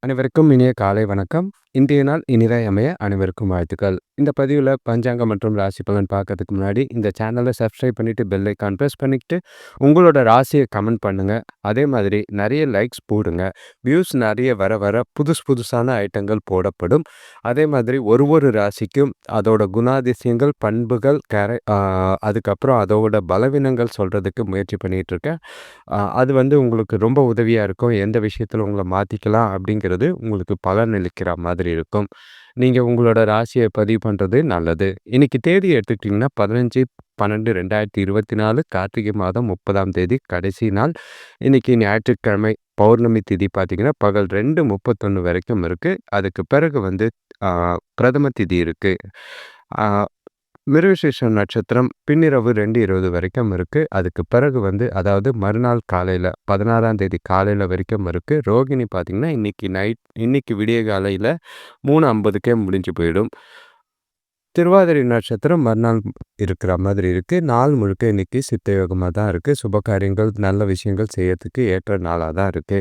அனைவருக்கும் இனிய காலை வணக்கம். இன்றைய நாள் இனிதாய் அமைய அனைவருக்கும் வாழ்த்துக்கள். இந்த பதிவுல பஞ்சாங்கம் மற்றும் ராசி பலன் பார்க்கறதுக்கு முன்னாடி, இந்த சேனல சப்ஸ்கிரைப் பண்ணிட்டு பெல் ஐகான் பிரஸ் பண்ணிக்கிட்டு, உங்களோட ராசிய கமெண்ட் பண்ணுங்க. அதே மாதிரி நெறைய லைக்ஸ் போடுங்க. வியூஸ் நெறைய வர வர புதுசான ஐட்டங்கள் போடப்படும். அதே மாதிரி ஒரு ராசிக்கும் அதோட குணாதிசயங்கள், பண்புகள், அதுக்கப்புறம் அதோட பலவீனங்கள் சொல்றதுக்கு முயற்சி பண்ணிட்டுருக்கேன். அது உங்களுக்கு ரொம்ப உதவியா இருக்கும். எந்த விஷயத்துல உங்கள மாத்திக்கலாம் அப்படிங்கிறது உங்களுக்கு பலனளிக்கிற மாதிரி இருக்கும். நீங்க உங்களோட ராசிய பதிவு பண்றது நல்லது. இன்னைக்கு தேதி எடுத்துக்கிட்டீங்கன்னா 15/12/2024 கார்த்திகை மாதம் 30ஆம் தேதி கடைசி நாள். இன்னைக்கு ஞாயிற்றுக்கிழமை. பௌர்ணமி திதி பார்த்தீங்கன்னா, பகல் 2:31 வரைக்கும் இருக்கு. அதுக்கு பிறகு ஆ பிரதம திதி இருக்கு. ஆ மிருகசீரிஷம் நட்சத்திரம் பின்னிரவு 2:20 வரைக்கும் இருக்கு. அதுக்கு பிறகு அதாவது மறுநாள் காலையில 16ஆம் தேதி காலையில வரைக்கும் இருக்கு. ரோகிணி பார்த்தீங்கன்னா, இன்னைக்கு விடிய காலையில 3:50க்கே முடிஞ்சு போயிடும். திருவாதிரை நட்சத்திரம் மறுநாள் இருக்கிற மாதிரி இருக்கு. நாள் முழுக்க இன்னைக்கு சித்த யோகமா தான் இருக்கு. சுப காரியங்கள், நல்ல விஷயங்கள் செய்யறதுக்கு ஏற்ற நாளா தான் இருக்கு.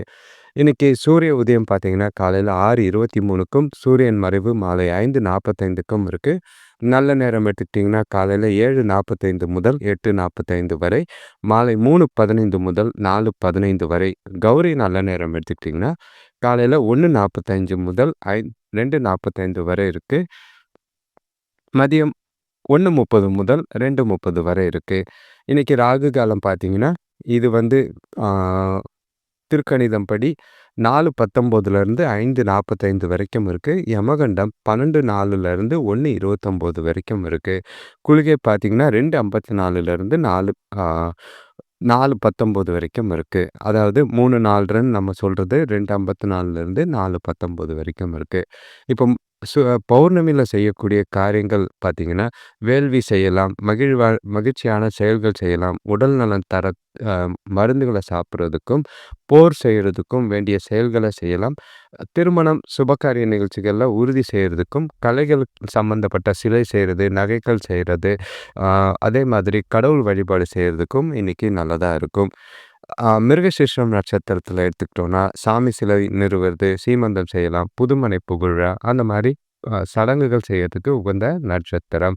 இன்னைக்கு சூரிய உதயம் பார்த்தீங்கன்னா, காலையில 6:23க்கும், சூரியன் மறைவு மாலை 5:45க்கும் இருக்கு. நல்ல நேரம் எடுத்துக்கிட்டிங்கன்னா, காலையில 7:45 முதல் 8:45 வரை, மாலை 3:15 முதல் 4:15 வரை. கௌரி நல்ல நேரம் எடுத்துக்கிட்டிங்கன்னா, காலையில 1:45 முதல் 2:45 வரை இருக்கு. மதியம் 1:30 முதல் 2:30 வரை இருக்கு. இன்னைக்கு ராகு காலம் பார்த்தீங்கன்னா, இது ஆ திருக்கணிதம் படி 4:19லேருந்து 5:45 வரைக்கும் இருக்கு. யமகண்டம் 12:04லேருந்து 1:29 வரைக்கும் இருக்கு. குளிகை பார்த்தீங்கன்னா 2:54லேருந்து 4:19 வரைக்கும் இருக்கு. அதாவது 3:04ன்னு நம்ம சொல்றது 2:54லேருந்து 4:19 வரைக்கும் இருக்கு. இப்போ சு பௌர்ணமியில செய்யக்கூடிய காரியங்கள் பார்த்தீங்கன்னா, வேள்வி செய்யலாம், மகிழ்ச்சியான செயல்கள் செய்யலாம், உடல் நலன் தர மருந்துகள சாப்பிடுறதுக்கும், போர் செய்றதுக்கும் வேண்டிய செயல்கள செய்யலாம். திருமணம், சுபகாரிய நிகழ்ச்சிகள்ல உறுதி செய்றதுக்கும், கலைகள் சம்மந்தப்பட்ட சிலை செய்றது, நகைகள் செய்றது, அதே மாதிரி கடவுள் வழிபாடு செய்றதுக்கும் இன்னைக்கு நல்லதா இருக்கும். மிருகசீரிஷம் நட்சத்திரத்தில எடுத்துக்கிட்டோம்னா, சாமி சிலை நிறுவுறது, சீமந்தம் செய்யலாம், புதுமனை புகுவிழா அந்த மாரி சடங்குகள் செய்யறதுக்கு உகந்த நட்சத்திரம்.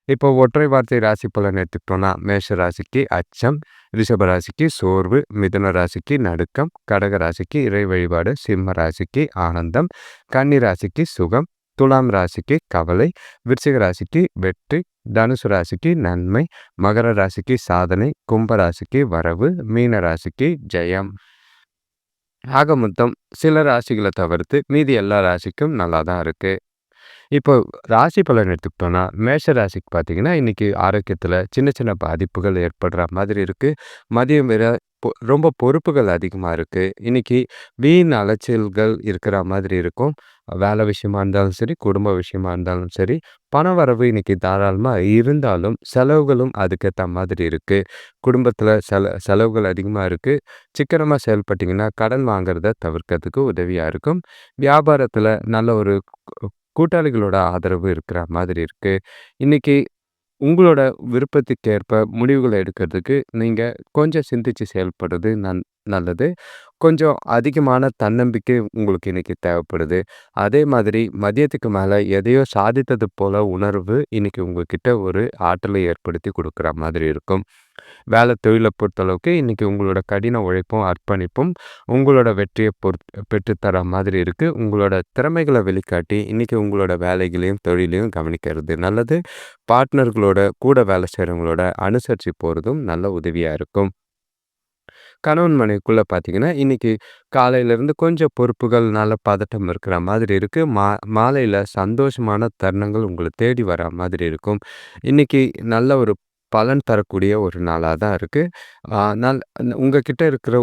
இப்போ ஒற்றை வார்த்தை ராசி பலன் எடுத்துக்கிட்டோம்னா, மேஷ ராசிக்கு அச்சம், ரிஷப ராசிக்கு சோர்வு, மிதுன ராசிக்கு நடுக்கம், கடக ராசிக்கு இறை வழிபாடு, சிம்ம ராசிக்கு ஆனந்தம், கன்னி ராசிக்கு சுகம், துலாம் ராசிக்கு கவலை, விருச்சிக ராசிக்கு வெற்றி, தனுசு ராசிக்கு நன்மை, மகர ராசிக்கு சாதனை, கும்ப ராசிக்கு வரவு, மீன ராசிக்கு ஜெயம். ஆக மொத்தம் சில ராசிகளை தவிர்த்து மீதி எல்லா ராசிக்கும் நல்லா தான் இருக்கு. இப்போ ராசி பலன் எடுத்துக்கிட்டோம்னா, மேஷ ராசிக்கு பார்த்தீங்கன்னா, இன்னைக்கு ஆரோக்கியத்தில சின்ன சின்ன பாதிப்புகள் ஏற்படுற மாதிரி இருக்கு. மதியம் வேற ரொம்ப பொறுப்புகள் அதிகமா இருக்கு. இன்னைக்கு வீண் அலைச்சல்கள் இருக்கிற மாதிரி இருக்கும். வேலை விஷயமா இருந்தாலும் சரி, குடும்ப விஷயமா இருந்தாலும் சரி, பணவரவு இன்னைக்கு தாராளமா இருந்தாலும், செலவுகளும் அதுக்கேத்த மாதிரி இருக்கு. குடும்பத்தில செலவுகள் அதிகமா இருக்கு. சிக்கனமா செயல்பட்டீங்கன்னா, கடன் வாங்குறத தவிர்க்கிறதுக்கு உதவியா இருக்கும். வியாபாரத்தில நல்ல ஒரு கூட்டாளிகளோட ஆதரவு இருக்கிற மாதிரி இருக்கு. இன்னைக்கு உங்களோட விருப்பத்துக்கேற்ப முடிவுகள எடுக்கிறதுக்கு நீங்க கொஞ்சம் சிந்திச்சு செயல்படுறது நல்லது. கொஞ்சம் அதிகமான தன்னம்பிக்கை உங்களுக்கு இன்னைக்கு தேவைப்படுது. அதே மாதிரி மதியத்துக்கு மேல எதையோ சாதித்தது போல உணர்வு இன்னைக்கு உங்ககிட்ட ஒரு ஆற்றலை ஏற்படுத்தி குடுக்குற மாதிரி இருக்கும். வேலை தொழில பொறுத்தளவுக்கு இன்னைக்கு உங்களோட கடின உழைப்பும், அர்ப்பணிப்பும் உங்களோட வெற்றிய பெற்றுத்தர மாதிரி இருக்கு. உங்களோட திறமைகள வெளிக்காட்டி, இன்னைக்கு உங்களோட வேலைகளையும், தொழிலையும் கவனிக்கிறது நல்லது. பார்ட்னர்களோட, கூட வேலை செய்றவங்களோட அனுசரிச்சு போறதும் நல்ல உதவியா இருக்கும். கணவன் மனைவிக்குள்ள பார்த்தீங்கன்னா, இன்னைக்கு காலையிலேருந்து கொஞ்சம் பொறுப்புகள்னால பதட்டம் இருக்கிற மாதிரி இருக்கு. மாலையில சந்தோஷமான தருணங்கள் உங்கள தேடி வரா மாதிரி இருக்கும். இன்னைக்கு நல்ல ஒரு பலன் தரக்கூடிய ஒரு நாளா தான் இருக்கு. ஆ நல் உங்ககிட்ட இருக்கிற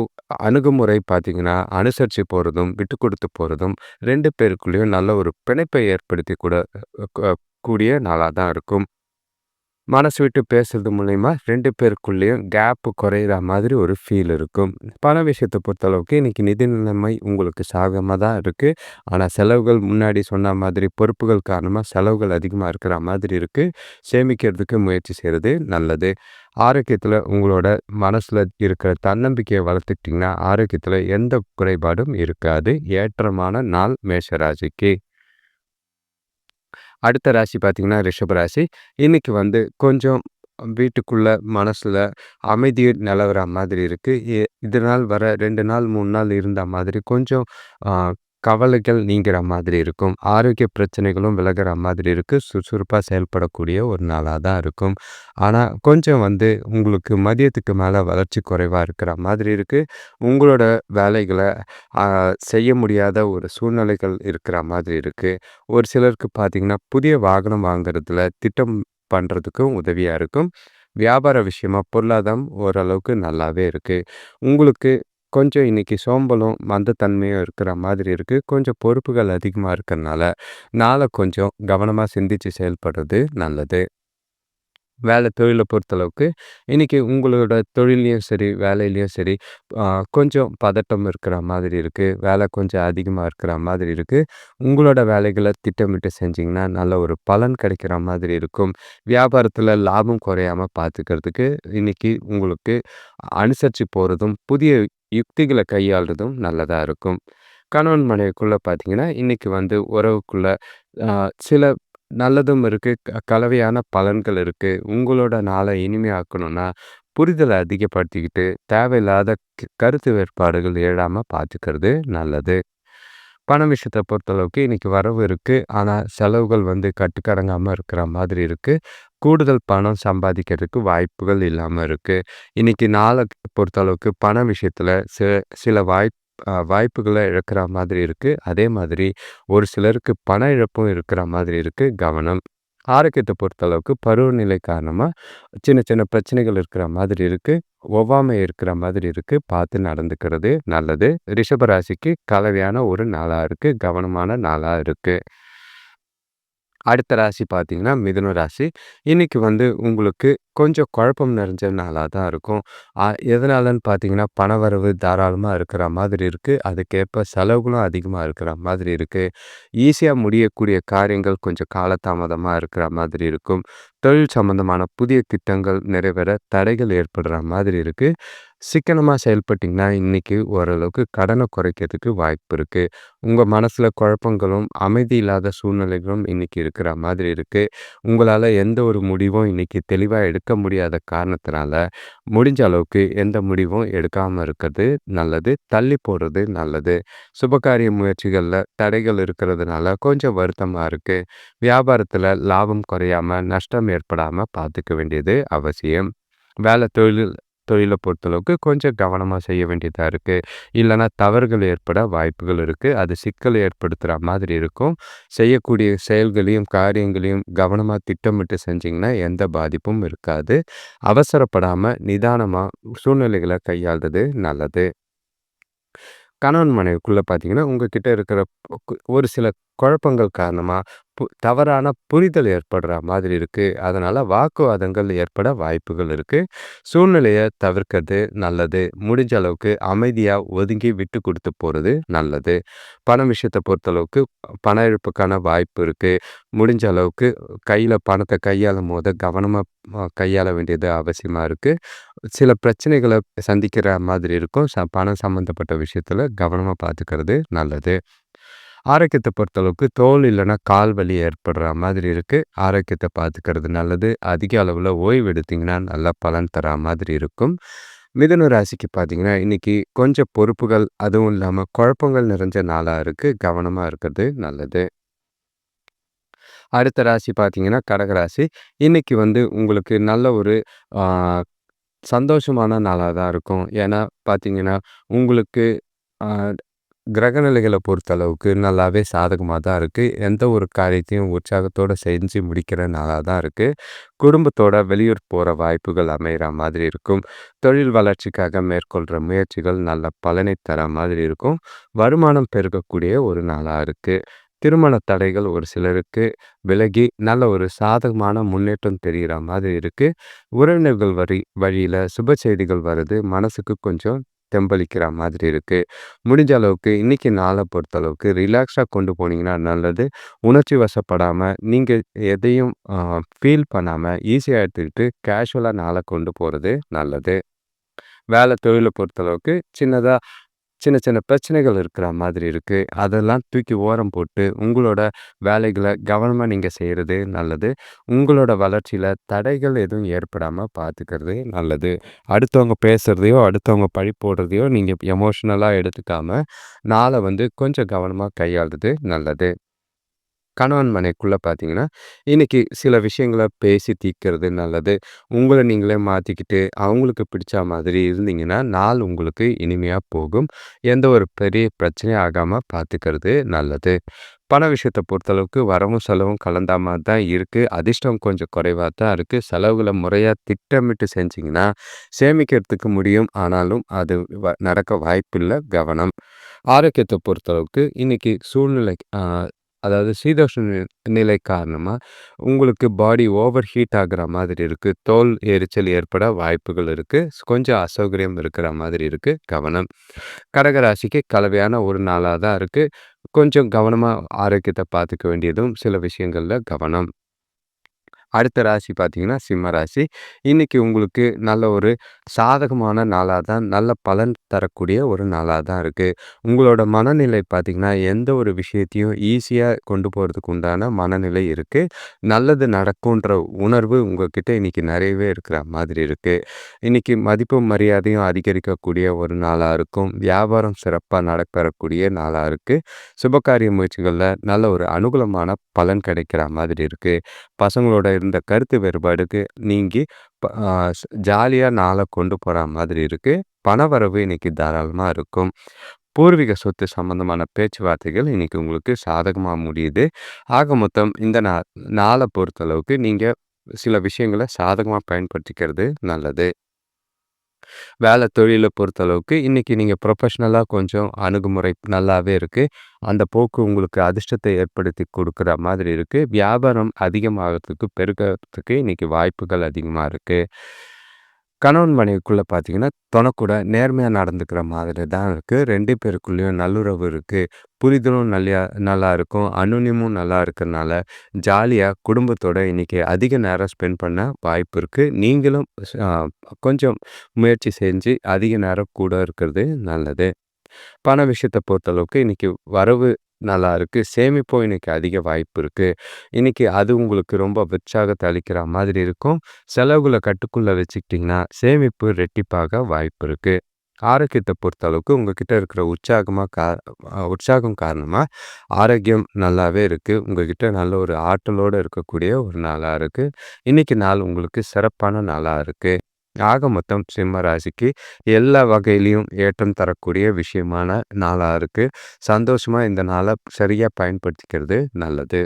அணுகுமுறை பார்த்தீங்கன்னா, அனுசரிச்சு போறதும், விட்டு குடுத்து போறதும் 2 பேருக்குள்ளேயும் நல்ல ஒரு பிணைப்பை ஏற்படுத்தி கூட கூடிய நாளா தான் இருக்கும். மனசு விட்டு பேசுறது மூலியமா 2 பேருக்குள்ளேயும் கேப் குறையிற மாதிரி ஒரு ஃபீல் இருக்கும். பண விஷயத்த பொறுத்தளவுக்கு இன்னைக்கு நிதி நிலைமை உங்களுக்கு சாதகமா தான் இருக்கு. ஆனா செலவுகள் முன்னாடி சொன்ன மாதிரி பொறுப்புகள் காரணமா செலவுகள் அதிகமா இருக்கிற மாதிரி இருக்கு. சேமிக்கிறதுக்கு முயற்சி செய்றது நல்லது. ஆரோக்கியத்துல உங்களோட மனசுல இருக்கிற தன்னம்பிக்கைய வளர்த்துக்கிட்டீங்கன்னா, ஆரோக்கியத்துல எந்த குறைபாடும் இருக்காது. ஏற்றமான நாள் மேஷ ராசிக்கு. அடுத்த ராசி பார்த்தீங்கன்னா, ரிஷப ராசி. இன்னைக்கு கொஞ்சம் வீட்டுக்குள்ள மனசுல அமைதி நிலவுற மாதிரி இருக்கு. இதனால் வர 2 நாள், 3 நாள் இருந்த மாதிரி கொஞ்சம் அ கவலைகள் நீங்கிற மாதிரி இருக்கும். ஆரோக்கிய பிரச்சனைகளும் விலகுற மாதிரி இருக்கு. சுறுசுறுப்பா செயல்படக்கூடிய ஒரு நாளா தான் இருக்கும். ஆனா, கொஞ்சம் உங்களுக்கு மதியத்துக்கு மேல வளர்ச்சி குறைவா இருக்கிற மாதிரி இருக்கு. உங்களோட வேலைகள அ செய்ய முடியாத ஒரு சூழ்நிலைகள் இருக்கிற மாதிரி இருக்கு. ஒரு சிலருக்கு பார்த்தீங்கன்னா, புதிய வாகனம் வாங்குறதுல திட்டம் பண்றதுக்கும் உதவியா இருக்கும். வியாபார விஷயமா பொருளாதாரம் ஓரளவுக்கு நல்லாவே இருக்கு. உங்களுக்கு கொஞ்சம் இன்னைக்கு சோம்பலும், மந்தத்தன்மையும் இருக்கிற மாதிரி இருக்கு. கொஞ்சம் பொறுப்புகள் அதிகமா இருக்கறனால, நாள கொஞ்சம் கவனமா சிந்திச்சு செயல்படுறது நல்லது. தொழில பொறுத்தளவுக்கு, இன்னைக்கு உங்களோட தொழில்லயும் சரி, வேலையிலயும் சரி, அ கொஞ்சம் பதட்டம் இருக்கிற மாதிரி இருக்கு. வேலை கொஞ்சம் அதிகமா இருக்கிற மாதிரி இருக்கு. உங்களோட வேலைகள திட்டமிட்டு செஞ்சீங்கன்னா, நல்ல ஒரு பலன் கிடைக்கிற மாதிரி இருக்கும். வியாபாரத்துல லாபம் குறையாம பார்த்துக்கிறதுக்கு, இன்னைக்கு உங்களுக்கு அனுசரிச்சு போறதும், புதிய யுக்திகள கையாள்றதும் நல்லதா இருக்கும். கணவன் மனைவிக்குள்ள பார்த்தீங்கன்னா, இன்னைக்கு உறவுக்குள்ள அ சில நல்லதும் இருக்கு. கலவையான பலன்கள் இருக்கு. உங்களோட நாள இனிமையாக்கணும்னா, புரிதல அதிகப்படுத்திக்கிட்டு, தேவையில்லாத கருத்து வேறுபாடுகள் எழாம பார்த்துக்கிறது நல்லது. பணம் விஷயத்த பொறுத்தளவுக்கு இன்னைக்கு வரவு இருக்கு. ஆனா, செலவுகள் கட்டுக்கடங்காம இருக்கிற மாதிரி இருக்கு. கூடுதல் பணம் சம்பாதிக்கிறதுக்கு வாய்ப்புகள் இல்லாம இருக்கு. இன்னைக்கு நாள பொறுத்தளவுக்கு பண விஷயத்துல சில வாய்ப்புகள இழக்கிற மாதிரி இருக்கு. அதே மாதிரி ஒரு சிலருக்கு பண இழப்பும் இருக்கிற மாதிரி இருக்கு. கவனம். ஆரோக்கியத்த பொறுத்தளவுக்கு பருவநிலை காரணமா சின்ன சின்ன பிரச்சனைகள் இருக்கிற மாதிரி இருக்கு. ஒவ்வாமை இருக்கிற மாதிரி இருக்கு. பார்த்து நடந்துக்கிறது நல்லது. ரிஷப ராசிக்கு கலவையான ஒரு நாளா இருக்கு. கவனமான நாளா இருக்கு. அடுத்த ராசி பார்த்தீங்கன்னா, மிதுன ராசி. இன்னைக்கு உங்களுக்கு கொஞ்சம் குழப்பம் நிறைஞ்ச நாளா தான் இருக்கும். அ எதனாலன்னு பார்த்தீங்கன்னா, பணவரவு தாராளமா இருக்கிற மாதிரி இருக்கு. அதுக்கேற்ப செலவுகளும் அதிகமா இருக்கிற மாதிரி இருக்கு. ஈஸியா முடியக்கூடிய காரியங்கள் கொஞ்சம் காலதாமதமா இருக்கிற மாதிரி இருக்கும். தொழில் சம்பந்தமான புதிய திட்டங்கள் நிறைவேற தடைகள் ஏற்படுற மாதிரி இருக்கு. சிக்கனமா செயல்பட்டீங்கன்னா, இன்னைக்கு ஓரளவுக்கு கடன குறைக்கிறதுக்கு வாய்ப்பு இருக்கு. உங்க மனசுல குழப்பங்களும், அமைதி இல்லாத சூழ்நிலைகளும் இன்னைக்கு இருக்கிற மாதிரி இருக்கு. உங்களால எந்த ஒரு முடிவும் இன்னைக்கு தெளிவா எடுக்க முடியாத காரணத்தினால, முடிஞ்ச அளவுக்கு எந்த முடிவும் எடுக்காம இருக்கிறது நல்லது. தள்ளி போடுறது நல்லது. சுபகாரிய முயற்சிகள்ல தடைகள் இருக்கிறதுனால கொஞ்சம் வருத்தமா இருக்கு. வியாபாரத்துல லாபம் குறையாம, நஷ்டம் ஏற்படாம பார்த்துக்க வேண்டியது அவசியம். தொழில் தொழில பொறுத்தளவுக்கு கொஞ்சம் கவனமா செய்ய வேண்டியதா இருக்கு. இல்லன்னா தவறுகள் ஏற்பட வாய்ப்புகள் இருக்கு. அது சிக்கல் ஏற்படுத்துற மாதிரி இருக்கும். செய்யக்கூடிய செயல்களையும், காரியங்களையும் கவனமா திட்டமிட்டு செஞ்சீங்கன்னா, எந்த பாதிப்பும் இருக்காது. அவசரப்படாம நிதானமா சூழ்நிலைகள கையாள்றது நல்லது. கணவன் மனைவிக்குள்ள பார்த்தீங்கன்னா, உங்ககிட்ட இருக்கிற ஒரு சில குழப்பங்கள் காரணமா, தவறான புரிதல் ஏற்படுற மாதிரி இருக்கு. அதனால வாக்குவாதங்கள் ஏற்பட வாய்ப்புகள் இருக்கு. சூழ்நிலைய தவிர்க்கிறது நல்லது. முடிஞ்ச அளவுக்கு அமைதியா ஒதுங்கி விட்டு குடுத்து போறது நல்லது. பணம் விஷயத்த பொறுத்தளவுக்கு பண இழப்புக்கான வாய்ப்பு இருக்கு. முடிஞ்ச அளவுக்கு கையில பணத்த கையாளும்போது கவனமா கையாள வேண்டியது அவசியமா இருக்கு. சில பிரச்சனைகள சந்திக்கிற மாதிரி இருக்கும். பணம் சம்மந்தப்பட்ட விஷயத்துல கவனமா பார்த்துக்கிறது நல்லது. ஆரோக்கியத்த பொறுத்தளவுக்கு தோல் இல்லன்னா கால் வலி ஏற்படுற மாதிரி இருக்கு. ஆரோக்கியத்த பார்த்துக்கிறது நல்லது. அதிக அளவுல ஓய்வு எடுத்தீங்கன்னா, நல்ல பலன் தரா மாதிரி இருக்கும். மிதுன ராசிக்கு பார்த்தீங்கன்னா, இன்னைக்கு கொஞ்சம் பொறுப்புகள், அதுவும் இல்லாம குழப்பங்கள் நிறைஞ்ச நாளா இருக்கு. கவனமா இருக்கிறது நல்லது. அடுத்த ராசி பார்த்தீங்கன்னா, கடகராசி. இன்னைக்கு உங்களுக்கு நல்ல ஒரு ஆ சந்தோஷமான நாளா தான் இருக்கும். ஏன்னா பார்த்தீங்கன்னா, உங்களுக்கு அ கிரகநிலைகள பொறுத்தளவுக்கு நல்லாவே சாதகமா தான் இருக்கு. எந்த ஒரு காரியத்தையும் உற்சாகத்தோட செஞ்சு முடிக்கிற நாளா தான் இருக்கு. குடும்பத்தோட வெளியூர் போற வாய்ப்புகள் அமையிற மாதிரி இருக்கும். தொழில் வளர்ச்சிக்காக மேற்கொள்ற முயற்சிகள் நல்ல பலனை தர மாதிரி இருக்கும். வருமானம் பெருகக்கூடிய ஒரு நாளா இருக்கு. திருமண தடைகள் ஒரு சிலருக்கு விலகி நல்ல ஒரு சாதகமான முன்னேற்றம் தெரியிற மாதிரி இருக்கு. உறவினர்கள் வழியில சுப செய்திகள் வருது. மனசுக்கு கொஞ்சம் தெம்பளிக்கிற மாதிரி இருக்கு. முடிஞ்ச அளவுக்கு இன்னைக்கு நாள பொறுத்தளவுக்கு ரிலாக்ஸா கொண்டு போனீங்கன்னா நல்லது. உணர்ச்சி வசப்படாம நீங்க எதையும் ஃபீல் பண்ணாம ஈஸியா எடுத்துக்கிட்டு கேஷுவலா நாள கொண்டு போறது நல்லது. வேலை தொழில பொறுத்தளவுக்கு சின்ன சின்ன பிரச்சனைகள் இருக்கிற மாதிரி இருக்கு. அதெல்லாம் தூக்கி ஓரம் போட்டு, உங்களோட வேலைகள கவனமா நீங்க செய்றது நல்லது. உங்களோட வளர்ச்சியில தடைகள் எதுவும் ஏற்படாம பார்த்துக்கிறது நல்லது. அடுத்தவங்க பேசுறதையோ, அடுத்தவங்க பழி போடுறதையோ நீங்க எமோஷனலா எடுத்துக்காம, நாள கொஞ்சம் கவனமா கையாள்றது நல்லது. கணவன் மனைவிக்குள்ள பார்த்தீங்கன்னா, இன்னைக்கு சில விஷயங்கள பேசி தீர்க்கிறது நல்லது. உங்கள நீங்களே மாத்திக்கிட்டு, அவங்களுக்கு பிடிச்ச மாதிரி இருந்தீங்கன்னா, நாள் உங்களுக்கு இனிமையா போகும். எந்த ஒரு பெரிய பிரச்சனையும் ஆகாம பார்த்துக்கிறது நல்லது. பண விஷயத்த பொறுத்தளவுக்கு வரவும் செலவும் கலந்தா மாரி தான் இருக்கு. அதிர்ஷ்டம் கொஞ்சம் குறைவா தான் இருக்கு. செலவுகள முறையா திட்டமிட்டு செஞ்சீங்கன்னா, சேமிக்கிறதுக்கு முடியும். ஆனாலும் அது நடக்க வாய்ப்பில்ல. கவனம். ஆரோக்கியத்த பொறுத்தளவுக்கு இன்னைக்கு சூழ்நிலை அதாவது சீதோஷ்ண நிலை காரணமா உங்களுக்கு பாடி ஓவர் ஹீட் ஆகுற மாதிரி இருக்கு. தோல் எரிச்சல் ஏற்பட வாய்ப்புகள் இருக்கு. கொஞ்சம் அசௌகரியம் இருக்கிற மாதிரி இருக்கு. கவனம். கடக ராசிக்கு கலவையான ஒரு நாளா தான் இருக்கு. கொஞ்சம் கவனமா ஆரோக்கியத்த பார்த்துக்க வேண்டியதும் சில விஷயங்கள்ல கவனம். அடுத்த ராசி பார்த்தீங்கன்னா, சிம்ம ராசி. இன்னைக்கு உங்களுக்கு நல்ல ஒரு சாதகமான நாளா தான், நல்ல பலன் தரக்கூடிய ஒரு நாளா தான் இருக்கு. உங்களோட மனநிலை பார்த்தீங்கன்னா, எந்த ஒரு விஷயத்தையும் ஈஸியா கொண்டு போறதுக்கு உண்டான மனநிலை இருக்கு. நல்லது நடக்குன்ற உணர்வு உங்ககிட்ட இன்னைக்கு நிறையவே இருக்கிற மாதிரி இருக்கு. இன்னைக்கு மதிப்பும் மரியாதையும் அதிகரிக்கக்கூடிய ஒரு நாளா இருக்கும். வியாபாரம் சிறப்பா நடப்பெறக்கூடிய நாளா இருக்கு. சுபகாரிய முயற்சிகள்ல நல்ல ஒரு அனுகூலமான பலன் கிடைக்கிற மாதிரி இருக்கு. பசங்களோட இருந்த கருத்து வேறுபாடுக்கு நீங்கி ப ஆ ஸ் ஜாலியா நாள கொண்டு போற மாதிரி இருக்கு. பணவரவு இன்னைக்கு தாராளமா இருக்கும். பூர்வீக சொத்து சம்பந்தமான பேச்சுவார்த்தைகள் இன்னைக்கு உங்களுக்கு சாதகமா முடியுது. ஆக மொத்தம் இந்த நாள பொறுத்தளவுக்கு நீங்க சில விஷயங்கள சாதகமா பயன்படுத்திக்கிறது நல்லது. வேலை தொழில பொறுத்தளவுக்கு இன்னைக்கு நீங்க ப்ரொஃபஷனலா கொஞ்சம் அணுகுமுறை நல்லாவே இருக்கு. அந்த போக்கு உங்களுக்கு அதிர்ஷ்டத்தை ஏற்படுத்தி குடுக்குற மாதிரி இருக்கு. வியாபாரம் அதிகமாகறதுக்கு, பெருகறதுக்கு இன்னைக்கு வாய்ப்புகள் அதிகமா இருக்கு. கணவன் மனைவிக்குள்ள பார்த்தீங்கன்னா, தொணக்கூட நேர்மையா நடந்துக்கிற மாதிரி தான் இருக்கு. 2 பேருக்குள்ளேயும் நல்லுறவு இருக்கு. புரிதலும் நல்லா இருக்கும். அனுனியமும் நல்லா இருக்கறனால, ஜாலியா குடும்பத்தோட இன்னைக்கு அதிக நேரம் ஸ்பெண்ட் பண்ண வாய்ப்பு இருக்கு. நீங்களும் கொஞ்சம் முயற்சி செஞ்சு அதிக நேரம் கூட இருக்கிறது நல்லது. பண விஷயத்த பொறுத்தளவுக்கு இன்னைக்கு வரவு நல்லா இருக்கு. சேமிப்பும் இன்னைக்கு அதிக வாய்ப்பு இருக்கு. இன்னைக்கு அது உங்களுக்கு ரொம்ப உற்சாகத்த அளிக்கிற மாதிரி இருக்கும். செலவுகள கட்டுக்குள்ள வச்சுக்கிட்டீங்கன்னா, சேமிப்பு ரெட்டிப்பாக வாய்ப்பு இருக்கு. ஆரோக்கியத்த பொறுத்தளவுக்கு உங்ககிட்ட இருக்கிற உற்சாகம் காரணமா ஆரோக்கியம் நல்லாவே இருக்கு. உங்ககிட்ட நல்ல ஒரு ஆற்றலோட இருக்கக்கூடிய ஒரு நாளா இருக்கு. இன்னைக்கு நாள் உங்களுக்கு சிறப்பான நாளா இருக்கு. ஆக மொத்தம் சிம்ம ராசிக்கு எல்லா வகையிலயும் ஏற்றம் தரக்கூடிய விஷயமான நாளா இருக்கு. சந்தோஷமா இந்த நாள சரியா பயன்படுத்திக்கிறது நல்லது.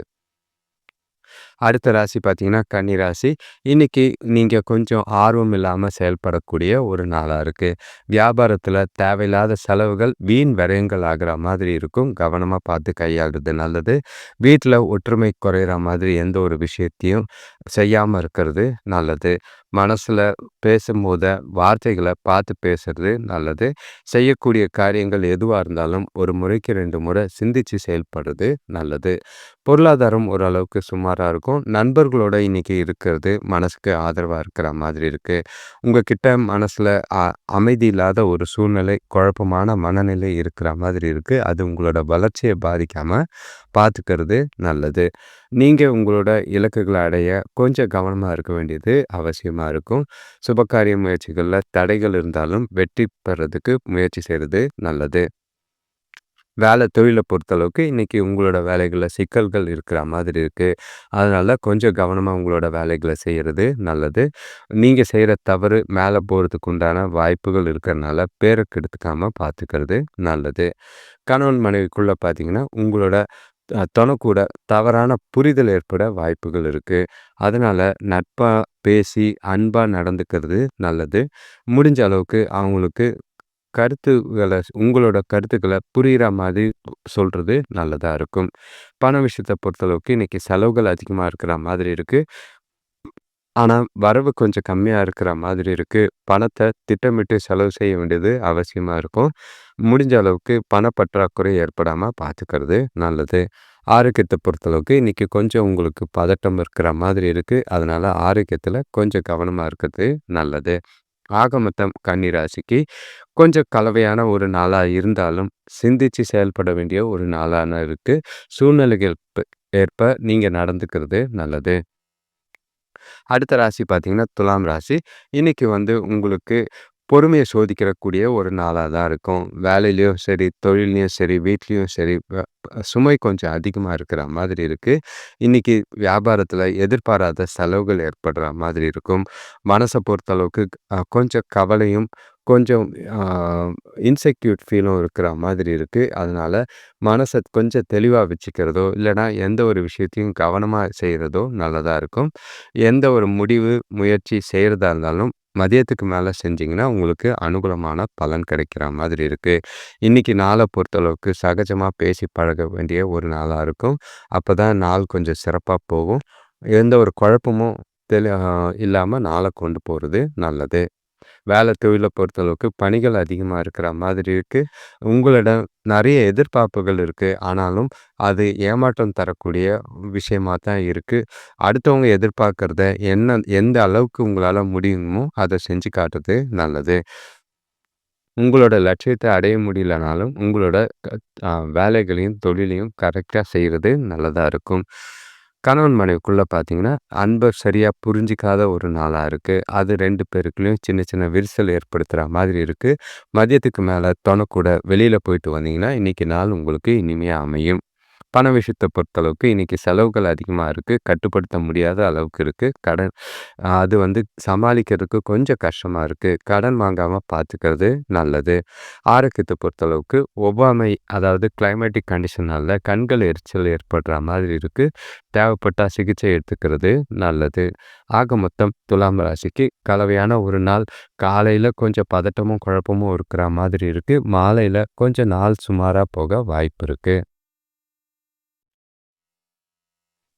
அடுத்த ராசி பார்த்தீங்கன்னா, கன்னி ராசி. இன்னைக்கு நீங்க கொஞ்சம் ஆர்வம் இல்லாம செயல்படக்கூடிய ஒரு நாளா இருக்கு. வியாபாரத்துல தேவையில்லாத செலவுகள், வீண் விரயங்கள் ஆகுற மாதிரி இருக்கும். கவனமா பார்த்து கையாள்றது நல்லது. வீட்ல ஒற்றுமை குறையிற மாதிரி எந்த ஒரு விஷயத்தையும் செய்யாம இருக்கிறது நல்லது. மனசுல பேசும்போது வார்த்தைகள பார்த்து பேசுறது நல்லது. செய்யக்கூடிய காரியங்கள் எதுவா இருந்தாலும் ஒரு முறைக்கு 2 முறை சிந்திச்சு செயல்படுறது நல்லது. பொருளாதாரம் ஓரளவுக்கு சுமாரா இருக்கும். நண்பர்களோட இன்னைக்கு இருக்கிறது மனசுக்கு ஆதரவா இருக்கிற மாதிரி இருக்கு. உங்ககிட்ட மனசுல அமைதி இல்லாத ஒரு சூழ்நிலை, குழப்பமான மனநிலை இருக்கிற மாதிரி இருக்கு. அது உங்களோட வளர்ச்சிய பாதிக்காம பார்த்துக்கிறது நல்லது. நீங்க உங்களோட இலக்குகள அடைய கொஞ்சம் கவனமா இருக்க வேண்டியது அவசியமா இருக்கும். சுபகாரிய முயற்சிகள்ல தடைகள் இருந்தாலும் வெற்றி பெறதுக்கு முயற்சி செய்றது நல்லது. வேலை தொழில பொறுத்தளவுக்கு இன்னைக்கு உங்களோட வேலைகள்ல சிக்கல்கள் இருக்கிற மாதிரி இருக்கு. அதனால கொஞ்சம் கவனமா உங்களோட வேலைகள செய்யறது நல்லது. நீங்க செய்ற தவறு மேல போறதுக்கு உண்டான வாய்ப்புகள் இருக்கிறனால பேர கெடுத்துக்காம பார்த்துக்கிறது நல்லது. கணவன் மனைவிக்குள்ள பார்த்தீங்கன்னா, உங்களோட தொணக்கூட தவறான புரிதல் ஏற்பட வாய்ப்புகள் இருக்கு. அதனால நட்பா பேசி, அன்பா நடந்துக்கிறது நல்லது. முடிஞ்ச அளவுக்கு அவங்களுக்கு உங்களோட கருத்துக்கள புரியிற மாதிரி சொல்றது நல்லதா இருக்கும். பண விஷயத்த பொறுத்தளவுக்கு இன்னைக்கு செலவுகள் அதிகமா இருக்கிற மாதிரி இருக்கு. ஆனா, வரவு கொஞ்சம் கம்மியா இருக்கிற மாதிரி இருக்கு. பணத்த திட்டமிட்டு செலவு செய்ய வேண்டியது அவசியமா இருக்கும். முடிஞ்ச அளவுக்கு பணப்பற்றாக்குறை ஏற்படாம பார்த்துக்கிறது நல்லது. ஆரோக்கியத்த பொறுத்தளவுக்கு இன்னைக்கு கொஞ்சம் உங்களுக்கு பதட்டம் இருக்கிற மாதிரி இருக்கு. அதனால ஆரோக்கியத்துல கொஞ்சம் கவனமா இருக்கிறது நல்லது. ஆக மொத்தம் கன்னி ராசிக்கு கொஞ்சம் கலவையான ஒரு நாளா இருந்தாலும், சிந்திச்சு செயல்பட வேண்டிய ஒரு நாளான இருக்கு. சூழ்நிலைகள் ஏற்ப நீங்க நடந்துக்கிறது நல்லது. அடுத்த ராசி பார்த்தீங்கன்னா, துலாம் ராசி. இன்னைக்கு உங்களுக்கு பொறுமைய சோதிக்கக்கூடிய ஒரு நாளா தான் இருக்கும். வேலையிலயும் சரி, தொழில்லயும் சரி, வீட்லயும் சரி, சுமை கொஞ்சம் அதிகமா இருக்கிற மாதிரி இருக்கு. இன்னைக்கு வியாபாரத்துல எதிர்பாராத செலவுகள் ஏற்படுற மாதிரி இருக்கும். மனச பொறுத்தளவுக்கு கொஞ்சம் கவலையும், கொஞ்சம் அ இன்செக்யூர் ஃபீலும் இருக்கிற மாதிரி இருக்கு. அதனால மனச கொஞ்சம் தெளிவா வச்சுக்கிறதோ, இல்லன்னா எந்த ஒரு விஷயத்தையும் கவனமா செய்றதோ நல்லதா இருக்கும். எந்த ஒரு முடிவு, முயற்சி செய்றதா இருந்தாலும், மதியத்துக்கு மேல செஞ்சீங்கன்னா, உங்களுக்கு அனுகூலமான பலன் கிடைக்கிற மாதிரி இருக்கு. இன்னைக்கு நாள பொறுத்தளவுக்கு சகஜமா பேசி பழக வேண்டிய ஒரு நாளா இருக்கும். அப்பதான் நாள் கொஞ்சம் சிறப்பா போகும். எந்த ஒரு குழப்பமும் தெளி அ இல்லாம நாள கொண்டு போறது நல்லது. வேலை தொழில பொறுத்தளவுக்கு பணிகள் அதிகமா இருக்கிற மாதிரி இருக்கு. உங்களிடம் நெறைய எதிர்பார்ப்புகள் இருக்கு. ஆனாலும் அது ஏமாற்றம் தரக்கூடிய விஷயமா தான் இருக்கு. அடுத்தவங்க எதிர்பார்க்கிறத எந்த அளவுக்கு உங்களால முடியுமோ, அத செஞ்சு காட்டுறது நல்லது. உங்களோட லட்சியத்த அடைய முடியலனாலும், உங்களோட க வேலைகளையும், தொழிலையும் கரெக்ட்டா செய்றது நல்லதா இருக்கும். கணவன் மனைவிக்குள்ள பார்த்தீங்கன்னா, அன்ப சரியா புரிஞ்சுக்காத ஒரு நாளா இருக்கு. அது 2 பேருக்குள்ளயும் சின்ன சின்ன விரிசல் ஏற்படுத்துற மாதிரி இருக்கு. மதியத்துக்கு மேல தொண கூட வெளியில போயிட்டு வந்தீங்கன்னா, இன்னைக்கு நாள் உங்களுக்கு இனிமையா அமையும். பண விஷயத்த பொறுத்தளவுக்கு இன்னைக்கு செலவுகள் அதிகமா இருக்கு. கட்டுப்படுத்த முடியாத அளவுக்கு இருக்கு. கடன் அது சமாளிக்கிறதுக்கு கொஞ்சம் கஷ்டமா இருக்கு. கடன் வாங்காம பார்த்துக்கிறது நல்லது. ஆரோக்கியத்த பொறுத்தளவுக்கு ஒவ்வாமை, அதாவது கிளைமேட்டிக் கண்டிஷனால கண்கள் எரிச்சல் ஏற்படுற மாதிரி இருக்கு. தேவைப்பட்டா சிகிச்சை எடுத்துக்கிறது நல்லது. ஆக மொத்தம் துலாம் ராசிக்கு கலவையான ஒரு நாள். காலையில கொஞ்சம் பதட்டமும், குழப்பமும் இருக்கிற மாதிரி இருக்கு. மாலையில கொஞ்சம் நாள் சுமாரா போக வாய்ப்பு இருக்கு.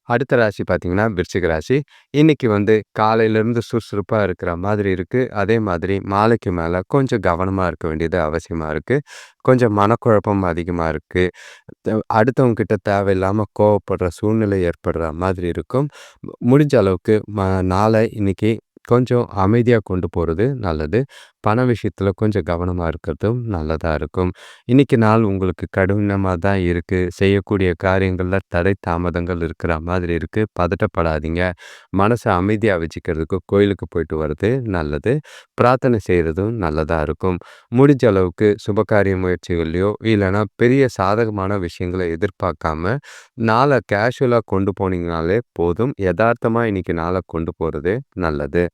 அடுத்த ராசி பார்த்தீங்கன்னா, விருச்சிக ராசி. இன்னைக்கு காலையிலேருந்து சுறுசுறுப்பா இருக்கிற மாதிரி இருக்கு. அதே மாதிரி மாலைக்கு மேல கொஞ்சம் கவனமா இருக்க வேண்டியது அவசியமா இருக்கு. கொஞ்சம் மனக்குழப்பம் அதிகமா இருக்கு. அடுத்தவங்க கிட்ட தேவையில்லாம கோவப்படுற சூழ்நிலை ஏற்படுற மாதிரி இருக்கும். முடிஞ்ச அளவுக்கு நாள இன்னைக்கு கொஞ்சம் அமைதியா கொண்டு போறது நல்லது. பண விஷயத்துல கொஞ்சம் கவனமா இருக்கிறதும் நல்லதா இருக்கும். இன்னைக்கு நாள் உங்களுக்கு கடினமா தான் இருக்கு. செய்யக்கூடிய காரியங்கள்ல தடை தாமதங்கள் இருக்கிற மாதிரி இருக்கு. பதட்டப்படாதீங்க. மனச அமைதியா வச்சுக்கிறதுக்கு கோயிலுக்கு போயிட்டு வர்றது நல்லது. பிரார்த்தனை செய்றதும் நல்லதா இருக்கும். முடிஞ்ச அளவுக்கு சுபகாரிய முயற்சிகள்லயோ, இல்லன்னா பெரிய சாதகமான விஷயங்கள எதிர்பார்க்காம, நாள கேஷுவலா கொண்டு போனீங்கனாலே போதும். எதார்த்தமா இன்னைக்கு நாள கொண்டு போறது நல்லது.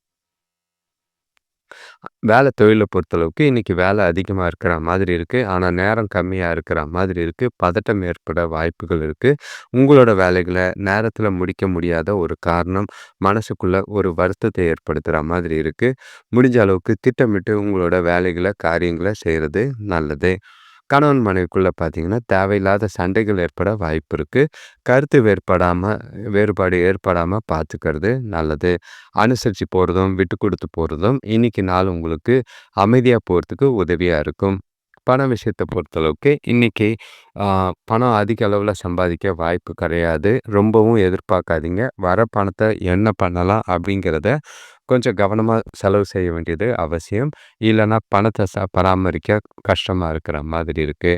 வேலை தொழில பொறுத்தளவுக்கு இன்னைக்கு வேலை அதிகமா இருக்கிற மாதிரி இருக்கு. ஆனா நேரம் கம்மியா இருக்கிற மாதிரி இருக்கு. பதட்டம் ஏற்பட வாய்ப்புகள் இருக்கு. உங்களோட வேலைகள நேரத்துல முடிக்க முடியாத ஒரு காரணம் மனசுக்குள்ள ஒரு வருத்தத்தை ஏற்படுத்துற மாதிரி இருக்கு. முடிஞ்ச அளவுக்கு திட்டமிட்டு உங்களோட வேலைகள, காரியங்கள செய்றது நல்லது. கணவன் மனைவிக்குள்ள பார்த்தீங்கன்னா, தேவையில்லாத சண்டைகள் ஏற்பட வாய்ப்பு இருக்கு. கருத்து வேறுபாடு ஏற்படாம பார்த்துக்கிறது நல்லது. அனுசரிச்சு போறதும், விட்டு குடுத்து போறதும் இன்னைக்கு நாள் உங்களுக்கு அமைதியா போறதுக்கு உதவியா இருக்கும். பண விஷயத்த பொறுத்தளவுக்கு இன்னைக்கு ஆ பணம் அதிக அளவுல சம்பாதிக்க வாய்ப்பு கிடையாது. ரொம்பவும் எதிர்பார்க்காதீங்க. வர பணத்த என்ன பண்ணலாம் அப்படிங்கிறத கொஞ்சம் கவனமா செலவு செய்ய வேண்டியது அவசியம். இல்லன்னா பணத்த பராமரிக்க கஷ்டமா இருக்கிற மாதிரி இருக்கு.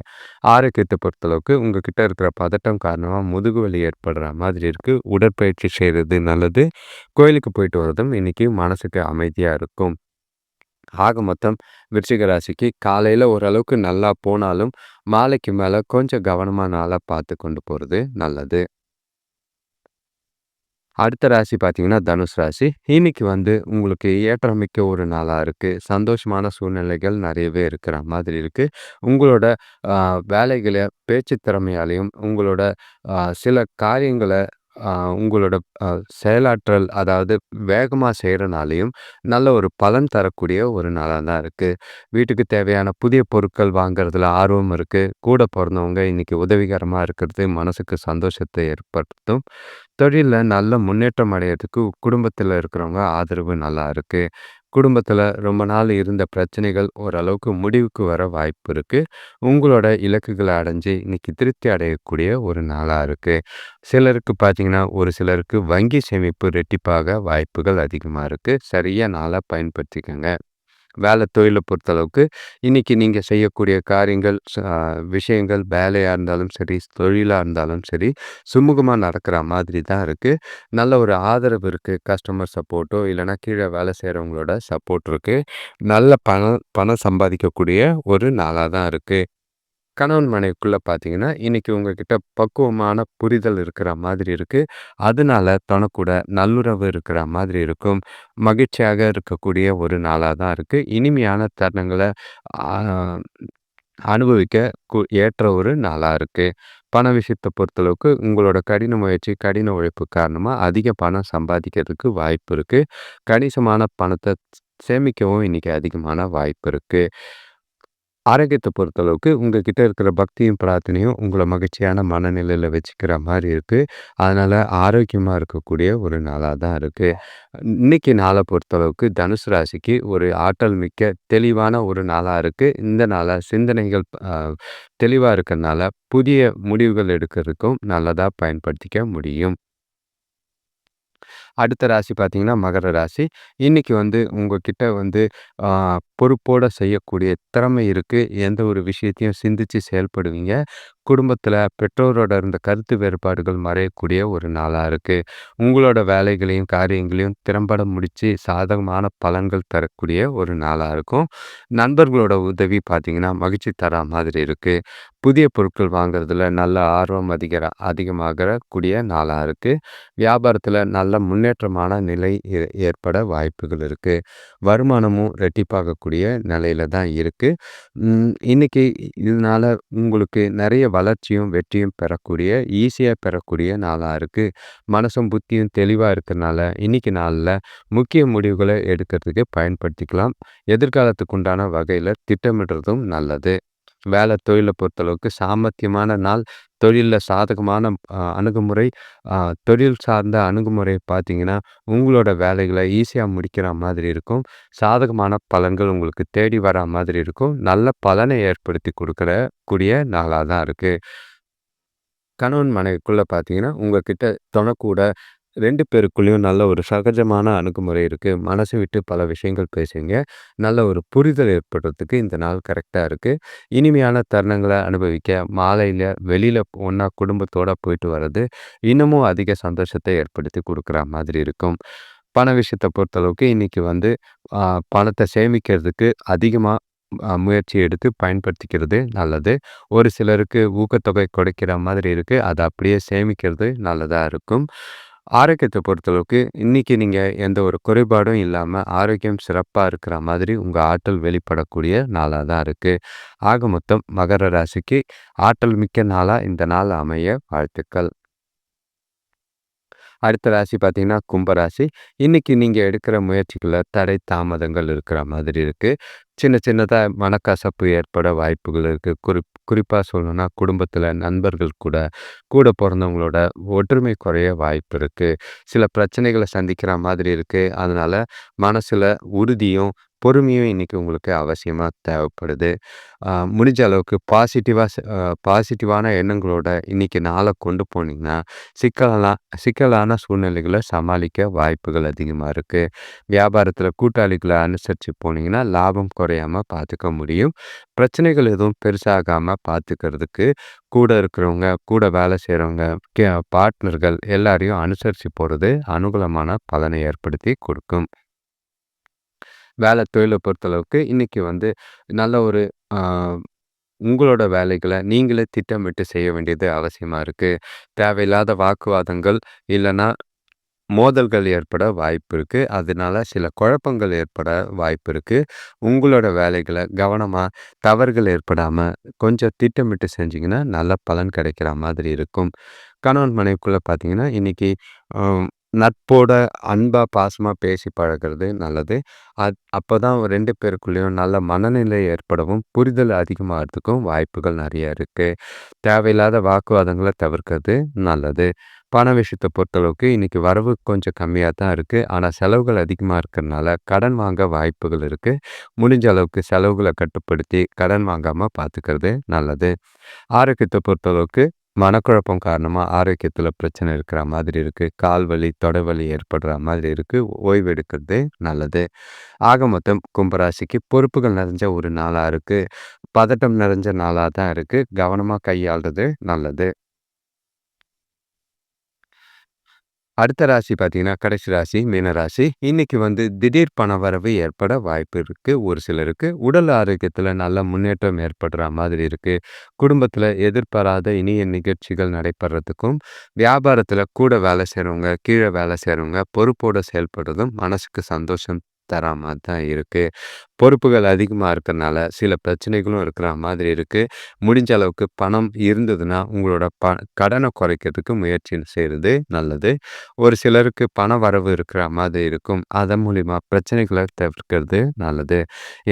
ஆரோக்கியத்த பொறுத்தளவுக்கு உங்ககிட்ட இருக்கிற பதட்டம் காரணமா முதுகு வலி ஏற்படுற மாதிரி இருக்கு. உடற்பயிற்சி செய்றது நல்லது. கோயிலுக்கு போயிட்டு வரதும் இன்னைக்கு மனசுக்கு அமைதியா இருக்கும். ஆக மொத்தம் விருச்சிக ராசிக்கு காலையில ஓரளவுக்கு நல்லா போனாலும், மாலைக்கு மேல கொஞ்சம் கவனமா நாள பார்த்து கொண்டு போறது நல்லது. அடுத்த ராசி பார்த்தீங்கன்னா, தனுஷ் ராசி. இன்னைக்கு உங்களுக்கு ஏற்றமிக்க ஒரு நாளா இருக்கு. சந்தோஷமான சூழ்நிலைகள் நெறையவே இருக்கிற மாதிரி இருக்கு. உங்களோட அ வேலைகள பேச்சு திறமையாலயும், உங்களோட சில காரியங்கள அ உங்களோட அ செயலாற்றல் அதாவது வேகமா செய்றனாலயும், நல்ல ஒரு பலன் தரக்கூடிய ஒரு நாளா தான் இருக்கு. வீட்டுக்கு தேவையான புதிய பொருட்கள் வாங்குறதுல ஆர்வம் இருக்கு. கூட பொறந்தவங்க இன்னைக்கு உதவிகரமா இருக்கிறது மனசுக்கு சந்தோஷத்தை ஏற்படுத்தும். தொழில்ல நல்ல முன்னேற்றம் அடையறதுக்கு குடும்பத்துல இருக்கிறவங்க ஆதரவு நல்லா இருக்கு. குடும்பத்துல ரொம்ப நாள் இருந்த பிரச்சனைகள் ஓரளவுக்கு முடிவுக்கு வர வாய்ப்பு இருக்கு. உங்களோட இலக்குகள அடைஞ்சு இன்னைக்கு திருப்தி அடையக்கூடிய ஒரு நாளா இருக்கு. சிலருக்கு பார்த்தீங்கன்னா, ஒரு சிலருக்கு வங்கி சேமிப்பு ரெட்டிப்பாக வாய்ப்புகள் அதிகமா இருக்கு. சரியா நாளா பயன்படுத்திக்கங்க. தொழில பொறுத்தளவுக்கு, இன்னைக்கு நீங்க செய்யக்கூடிய காரியங்கள், விஷயங்கள் வேலையா இருந்தாலும் சரி, தொழிலா இருந்தாலும் சரி, சுமூகமா நடக்கிற மாதிரி தான் இருக்கு. நல்ல ஒரு ஆதரவு இருக்கு. கஸ்டமர் சப்போர்ட்டோ, இல்லன்னா கீழ வேலை செய்றவங்களோட சப்போர்ட் இருக்கு. நல்ல பணம் சம்பாதிக்கக்கூடிய ஒரு நாளா தான் இருக்கு. கணவன் மனைவிக்குள்ள பார்த்தீங்கன்னா, இன்னைக்கு உங்ககிட்ட பக்குவமான புரிதல் இருக்கிற மாதிரி இருக்கு. அதனால தொணக்கூட நல்லுறவு இருக்கிற மாதிரி இருக்கும். மகிழ்ச்சியாக இருக்கக்கூடிய ஒரு நாளா தான் இருக்கு. இனிமையான தருணங்கள ஆ அனுபவிக்க ஏற்ற ஒரு நாளா இருக்கு. பண விஷயத்த பொறுத்தளவுக்கு உங்களோட கடின முயற்சி, கடின உழைப்பு காரணமா அதிக பணம் சம்பாதிக்கிறதுக்கு வாய்ப்பு இருக்கு. கணிசமான பணத்த சேமிக்கவும் இன்னைக்கு அதிகமான வாய்ப்பு இருக்கு. ஆரோக்கியத்த பொறுத்தளவுக்கு, உங்ககிட்ட இருக்கிற பக்தியும், பிரார்த்தனையும் உங்கள மகிழ்ச்சியான மனநிலையில வச்சுக்கிற மாரி இருக்கு. அதனால ஆரோக்கியமா இருக்கக்கூடிய ஒரு நாளா தான் இருக்கு. இன்னைக்கு நாள பொறுத்தளவுக்கு தனுசு ராசிக்கு ஒரு ஆற்றல் மிக்க, தெளிவான ஒரு நாளா இருக்கு. இந்த நாள சிந்தனைகள் தெளிவா இருக்கறனால, புதிய முடிவுகள் எடுக்கிறதுக்கும் நல்லதா பயன்படுத்திக்க முடியும். அடுத்த ராசி பார்த்தீங்கன்னா, மகர ராசி. இன்னைக்கு உங்ககிட்ட ஆ பொறுப்போட செய்யக்கூடிய திறமை இருக்கு. எந்த ஒரு விஷயத்தையும் சிந்திச்சு செயல்படுவீங்க. குடும்பத்தில பெற்றோரோட இருந்த கருத்து வேறுபாடுகள் மறையக்கூடிய ஒரு நாளா இருக்கு. உங்களோட வேலைகளையும், காரியங்களையும் திறம்பட முடிச்சு சாதகமான பலன்கள் தரக்கூடிய ஒரு நாளா இருக்கும். நண்பர்களோட உதவி பார்த்தீங்கன்னா, மகிழ்ச்சி தரா மாதிரி இருக்கு. புதிய பொருட்கள் வாங்குறதுல நல்ல ஆர்வம் அதிகமாகற கூடிய நாளா இருக்கு. வியாபாரத்துல நல்ல முன்னேற்றமான நிலை ஏற்பட வாய்ப்புகள் இருக்கு. வருமானமும் ரெட்டிப்பாகக்கூடிய நிலையில தான் இருக்கு. இன்னைக்கு இதனால உங்களுக்கு நெறைய வளர்ச்சியும், வெற்றியும் பெறக்கூடிய, ஈஸியா பெறக்கூடிய நாளா இருக்கு. மனசும், புத்தியும் தெளிவா இருக்கறனால, இன்னைக்கு நாள்ல முக்கிய முடிவுகள எடுக்கிறதுக்கு பயன்படுத்திக்கலாம். எதிர்காலத்துக்கு உண்டான வகையில திட்டமிடுறதும் நல்லது. தொழில பொறுத்தளவுக்கு சாமர்த்தியமான நாள். தொழில்ல சாதகமான அணுகுமுறை. அ தொழில் சார்ந்த அணுகுமுறை பார்த்தீங்கன்னா, உங்களோட வேலைகள ஈஸியா முடிக்கிற மாதிரி இருக்கும். சாதகமான பலன்கள் உங்களுக்கு தேடி வரா மாதிரி இருக்கும். நல்ல பலனை ஏற்படுத்தி குடுக்கற கூடிய நாளா தான் இருக்கு. கணவன் மனைவிக்குள்ள பார்த்தீங்கன்னா, உங்ககிட்ட தொணக்கூட 2 பேருக்குள்ளேயும் நல்ல ஒரு சகஜமான அணுகுமுறை இருக்கு. மனசு விட்டு பல விஷயங்கள் பேசுவீங்க. நல்ல ஒரு புரிதல் ஏற்படுறதுக்கு இந்த நாள் கரெக்ட்டா இருக்கு. இனிமையான தருணங்கள அனுபவிக்க மாலையில வெளியில ஒண்ணா குடும்பத்தோட போயிட்டு வர்றது, இன்னமும் அதிக சந்தோஷத்த ஏற்படுத்தி குடுக்குற மாதிரி இருக்கும். பண விஷயத்த பொறுத்தளவுக்கு இன்னைக்கு அ பணத்த சேமிக்கிறதுக்கு அதிகமா முயற்சி எடுத்து பயன்படுத்திக்கிறது நல்லது. ஒரு சிலருக்கு ஊக்கத்தொகை கிடைக்கிற மாதிரி இருக்கு. அத அப்படியே சேமிக்கிறது நல்லதா இருக்கும். ஆரோக்கியத்த பொறுத்தளவுக்கு இன்னைக்கு நீங்க எந்த ஒரு குறைபாடும் இல்லாம ஆரோக்கியம் சிறப்பா இருக்கிற மாதிரி உங்க ஆற்றல் வெளிப்படக்கூடிய நாளா தான் இருக்கு. ஆக மொத்தம் மகர ராசிக்கு ஆற்றல் மிக்க நாளா இந்த நாள் அமைய வாழ்த்துக்கள். அடுத்த ராசி பார்த்தீங்கன்னா, கும்பராசி. இன்னைக்கு நீங்க எடுக்கிற முயற்சிகள்ல தடை, தாமதங்கள் இருக்கிற மாதிரி இருக்கு. சின்ன சின்னதா மனக்கசப்பு ஏற்பட வாய்ப்புகள் இருக்கு. குறிப்பா சொல்லணும்னா, குடும்பத்தில நண்பர்கள் கூட, கூட பொறந்தவங்களோட ஒற்றுமை குறைய வாய்ப்பு இருக்கு. சில பிரச்சனைகள சந்திக்கிற மாதிரி இருக்கு. அதனால மனசுல உறுதியும், பொறுமையும் இன்னைக்கு உங்களுக்கு அவசியமா தேவைப்படுது. முடிஞ்ச அளவுக்கு பாசிட்டிவான எண்ணங்களோட இன்னைக்கு நாள கொண்டு போனீங்கன்னா, சிக்கலான சூழ்நிலைகள சமாளிக்க வாய்ப்புகள் அதிகமா இருக்கு. வியாபாரத்தில கூட்டாளிகள அனுசரிச்சு போனீங்கன்னா, லாபம் குறையாம பார்த்துக்க முடியும். பிரச்சனைகள் எதுவும் பெருசாகாம பார்த்துக்கிறதுக்கு, கூட இருக்கிறவங்க, கூட வேலை செய்றவங்க, பார்ட்னர்கள் எல்லாரையும் அனுசரிச்சு போறது அனுகூலமான பலனை ஏற்படுத்தி கொடுக்கும். தொழில பொறுத்தளவுக்கு இன்னைக்கு நல்ல ஒரு ஆ உங்களோட வேலைகள நீங்களே திட்டமிட்டு செய்ய வேண்டியது அவசியமா இருக்கு. தேவையில்லாத வாக்குவாதங்கள் இல்லன்னா மோதல்கள் ஏற்பட வாய்ப்பு இருக்கு. அதனால சில குழப்பங்கள் ஏற்பட வாய்ப்பு இருக்கு. உங்களோட வேலைகள கவனமா தவறுகள் ஏற்படாம கொஞ்சம் திட்டமிட்டு செஞ்சீங்கன்னா, நல்ல பலன் கிடைக்கிற மாதிரி இருக்கும். கணவன் மனைவிக்குள்ள பார்த்தீங்கன்னா, இன்னைக்கு அ நட்போட அன்பா, பாசமா பேசி பழகுறது நல்லது. அப்பதான் 2 பேருக்குள்ளேயும் நல்ல மனநிலை ஏற்படவும், புரிதல் அதிகமாகறதுக்கும் வாய்ப்புகள் நெறைய இருக்கு. தேவையில்லாத வாக்குவாதங்கள தவிர்க்கிறது நல்லது. பண விஷயத்த பொறுத்தளவுக்கு இன்னைக்கு வரவு கொஞ்சம் கம்மியா தான் இருக்கு. ஆனா செலவுகள் அதிகமா இருக்கறனால கடன் வாங்க வாய்ப்புகள் இருக்கு. முடிஞ்ச அளவுக்கு செலவுகள கட்டுப்படுத்தி கடன் வாங்காம பார்த்துக்கிறது நல்லது. ஆரோக்கியத்த பொறுத்தளவுக்கு மனக்குழப்பம் காரணமா ஆரோக்கியத்துல பிரச்சனை இருக்கிற மாதிரி இருக்கு. கால் வலி, தொடை வலி ஏற்படுற மாதிரி இருக்கு. ஓய்வு எடுக்கிறது நல்லது. ஆக மொத்தம் கும்பராசிக்கு பொறுப்புகள் நிறைஞ்ச ஒரு நாளா இருக்கு. பதட்டம் நிறைஞ்ச நாளா தான் இருக்கு. கவனமா கையாள்றது நல்லது. அடுத்த ராசி பார்த்தீங்கன்னா, கடைசி ராசி மீன ராசி. இன்னைக்கு திடீர் பணவரவு ஏற்பட வாய்ப்பு இருக்கு ஒரு சிலருக்கு. உடல் ஆரோக்கியத்தில நல்ல முன்னேற்றம் ஏற்படுற மாதிரி இருக்கு. குடும்பத்தில எதிர்பாராத இனிய நிகழ்ச்சிகள் நடைபெறதுக்கும், வியாபாரத்தில கூட வேலை செய்றவங்க, கீழ வேலை செய்றவங்க பொறுப்போட செயல்படுறதும் மனசுக்கு சந்தோஷம் தரா மாரி தான் இருக்கு. பொறுப்புகள் அதிகமா இருக்கறனால சில பிரச்சனைகளும் இருக்கிற மாதிரி இருக்கு. முடிஞ்ச அளவுக்கு பணம் இருந்ததுன்னா, உங்களோட கடன குறைக்கிறதுக்கு முயற்சி செய்றது நல்லது. ஒரு சிலருக்கு பண வரவு இருக்கிற மாதிரி இருக்கும். அதன் மூலியமா பிரச்சனைகள தவிர்க்கிறது நல்லது.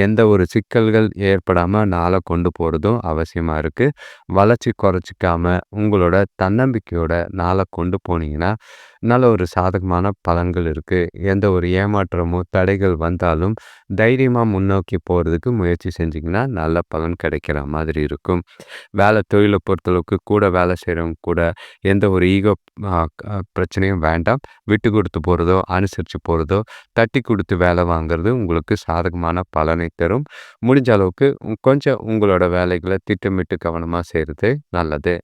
எந்த ஒரு சிக்கல்கள் ஏற்படாம நாள கொண்டு போறதும் அவசியமா இருக்கு. வளர்ச்சி குறைச்சிக்காம உங்களோட தன்னம்பிக்கையோட நாள கொண்டு போனீங்கன்னா, நல்ல ஒரு சாதகமான பலன்கள் இருக்கு. எந்த ஒரு ஏமாற்றமோ, தடைகள் வந்தாலும் தைரியமா முன்னோக்கி போறதுக்கு முயற்சி செஞ்சீங்கன்னா, நல்ல பலன் கிடைக்கிற மாதிரி இருக்கும். தொழில பொறுத்தளவுக்கு கூட வேலை செய்றவங்க கூட எந்த ஒரு ஈகோ அ க பிரச்சனையும் வேண்டாம். விட்டு குடுத்து போறதோ, அனுசரிச்சு போறதோ, தட்டி குடுத்து வேலை வாங்குறது உங்களுக்கு சாதகமான பலனை தரும். முடிஞ்ச அளவுக்கு கொஞ்சம் உங்களோட வேலைகள திட்டமிட்டு கவனமா செய்றது நல்லது.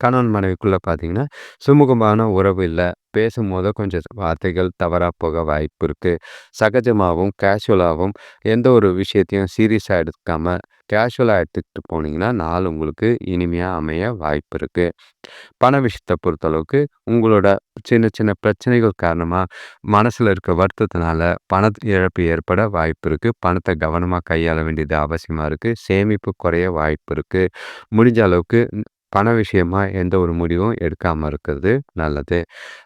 கணவன் மனைவிக்குள்ள பார்த்தீங்கன்னா, சுமூகமான உறவு இல்ல. பேசும்போது கொஞ்சம் வார்த்தைகள் தவறா போக வாய்ப்பு இருக்கு. சகஜமாவும், கேஷுவலாவும் எந்த ஒரு விஷயத்தையும் சீரியஸா எடுத்துக்காம, கேஷுவலா எடுத்துக்கிட்டு போனீங்கன்னா, நாள் உங்களுக்கு இனிமையா அமைய வாய்ப்பு இருக்கு. பண விஷயத்த பொறுத்தளவுக்கு, உங்களோட சின்ன சின்ன பிரச்சனைகள் காரணமா, மனசுல இருக்க வருத்தத்தினால பண இழப்பு ஏற்பட வாய்ப்பு இருக்கு. பணத்த கவனமா கையாள வேண்டியது அவசியமா இருக்கு. சேமிப்பு குறைய வாய்ப்பு இருக்கு. முடிஞ்ச அளவுக்கு பண விஷயமா எந்த ஒரு முடிவும் எடுக்காம இருக்கிறது நல்லது.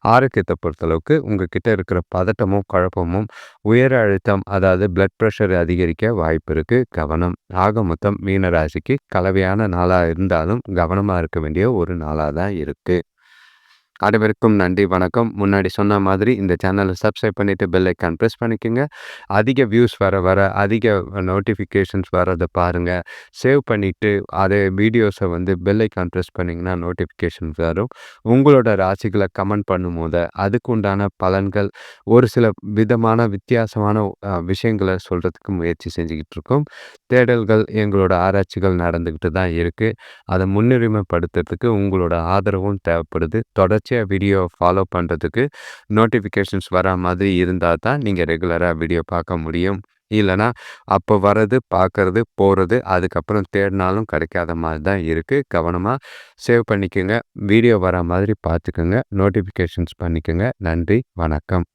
ஆரோக்கியத்த பொறுத்தளவுக்கு உங்ககிட்ட இருக்கிற பதட்டமும், குழப்பமும் உயர் அழுத்தம் அதாவது பிளட் பிரஷர் அதிகரிக்க வாய்ப்பு இருக்கு. கவனம். ஆக மொத்தம் மீன ராசிக்கு கலவையான நாளா இருந்தாலும் கவனமா இருக்க வேண்டிய ஒரு நாளா தான் இருக்கு. அனைவருக்கும் நன்றி, வணக்கம். முன்னாடி சொன்ன மாதிரி இந்த சேனலை சப்ஸ்கிரைப் பண்ணிட்டு பெல் ஐக்கான் பிரஸ் பண்ணிக்கோங்க. அதிக வியூஸ் வர அதிக நோட்டிஃபிகேஷன்ஸ் வரத பாருங்க. சேவ் பண்ணிட்டு அதே வீடியோஸை பெல் ஐக்கான் பிரஸ் பண்ணிங்கன்னா நோட்டிஃபிகேஷன்ஸ் வரும். உங்களோட ராசிகளை கமெண்ட் பண்ணும்போது அதுக்கு உண்டான பலன்கள் ஒரு சில விதமான வித்தியாசமான விஷயங்களை சொல்கிறதுக்கு முயற்சி செஞ்சுக்கிட்டு இருக்கோம். தேடல்கள் எங்களோட ஆராய்ச்சிகள் நடந்துக்கிட்டு தான் இருக்குது. அதை முன்னுரிமைப்படுத்துறதுக்கு உங்களோட ஆதரவும் தேவைப்படுது. தொடர்ச்சியாக வீடியோ ஃபாலோ பண்ணுறதுக்கு நோட்டிஃபிகேஷன்ஸ் வரா மாதிரி இருந்தால் தான் நீங்கள் ரெகுலராக வீடியோ பார்க்க முடியும். இல்லைனா அப்போ வர்றது, பார்க்கறது, போகிறது, அதுக்கப்புறம் தேடினாலும் கிடைக்காத மாதிரி தான் இருக்குது. கவனமாக சேவ் பண்ணிக்கோங்க. வீடியோ வரா மாதிரி பார்த்துக்கோங்க. நோட்டிஃபிகேஷன்ஸ் பண்ணிக்கோங்க. நன்றி, வணக்கம்.